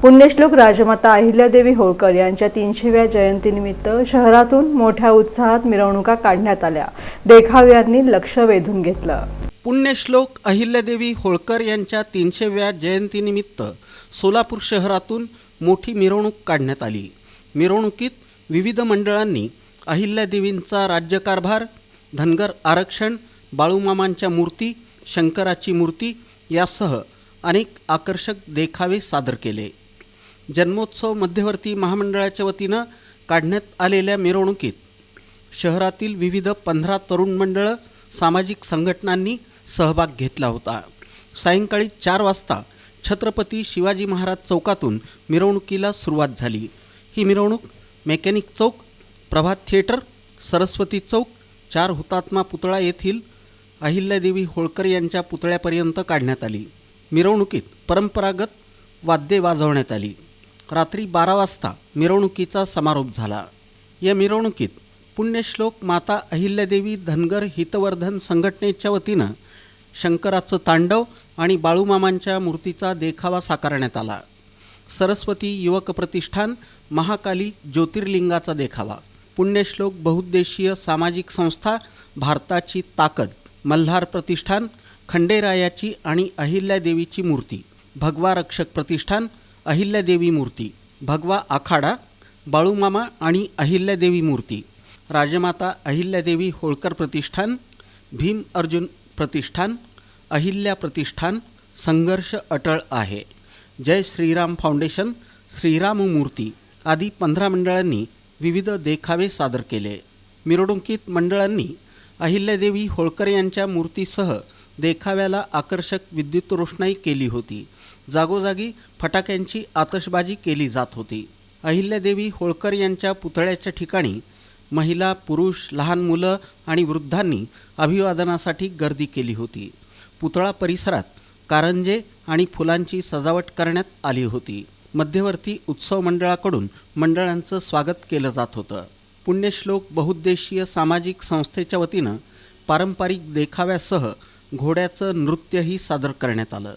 पुण्यश्लोक राजमाता अहिल्यादेवी होळकर यांच्या 300व्या जयंतीनिमित्त शहरातून मोठ्या उत्साहात मिरवणुका काढण्यात आल्या। देखाव्यांनी लक्ष वेधून घेतलं। पुण्यश्लोक अहिल्यादेवी होळकर यांच्या 300व्या जयंतीनिमित्त सोलापूर शहरातून मोठी मिरवणूक काढण्यात आली। मिरवणुकीत विविध मंडळांनी अहिल्यादेवींचा राज्यकारभार, धनगर आरक्षण, बाळूमामांच्या मूर्ती, शंकराची मूर्ती यासह अनेक आकर्षक देखावे सादर केले। जन्मोत्सव मध्यवर्ती महामंडळाच्या वतीनं काढण्यात आलेल्या मिरवणुकीत शहरातील विविध 15 तरुण मंडळं, सामाजिक संघटनांनी सहभाग घेतला होता। सायंकाळी 4 वाजता छत्रपती शिवाजी महाराज चौकातून मिरवणुकीला सुरुवात झाली। ही मिरवणूक मेकॅनिक चौक, प्रभात थिएटर, सरस्वती चौक, 4 हुतात्मा पुतळा येथील अहिल्यादेवी होळकर यांच्या पुतळ्यापर्यंत काढण्यात आली। मिरवणुकीत परंपरागत वाद्ये वाजवण्यात आली। रात्री 12 वाजता मिरवणुकीचा समारोप झाला। या मिरवणुकीत पुण्यश्लोक माता अहिल्यादेवी धनगर हितवर्धन संघटनेच्या वतीनं शंकराचं तांडव आणि बाळूमामांच्या मूर्तीचा देखावा साकारण्यात आला। सरस्वती युवक प्रतिष्ठान, महाकाली ज्योतिर्लिंगाचा देखावा, पुण्यश्लोक बहुउद्देशीय सामाजिक संस्था भारताची ताकद, मल्हार प्रतिष्ठान, खंडेरायाची आणि अहिल्यादेवीची मूर्ती, भगवा रक्षक प्रतिष्ठान, अहिल्यादेवी मूर्ती, भगवा आखाडा, बाळूमामा आणि अहिल्यादेवी मूर्ती, राजमाता अहिल्यादेवी होळकर प्रतिष्ठान, भीम अर्जुन प्रतिष्ठान, अहिल्या प्रतिष्ठान, संघर्ष अटळ आहे, जय श्रीराम फाउंडेशन, श्रीराम मूर्ती आदी 15 मंडळांनी विविध देखावे सादर केले। मिरवणुकीत मंडळांनी अहिल्यादेवी होळकर यांच्या मूर्तीसह देखाव्याला आकर्षक विद्युत रोषणाई केली होती। जागोजागी फटाक्यांची आतषबाजी केली जात होती। अहिल्यादेवी होळकर यांच्या पुतळ्याच्या ठिकाणी महिला, पुरुष, लहान मुलं आणि वृद्धांनी अभिवादनासाठी गर्दी केली होती। पुतळा परिसरात कारंजे आणि फुलांची सजावट करण्यात आली होती। मध्यवर्ती उत्सव मंडळाकडून मंडळांचं स्वागत केलं जात होतं। पुण्यश्लोक बहुउद्देशीय सामाजिक संस्थेच्या वतीनं पारंपरिक देखाव्यासह घोड्याचं नृत्यही सादर करण्यात आलं।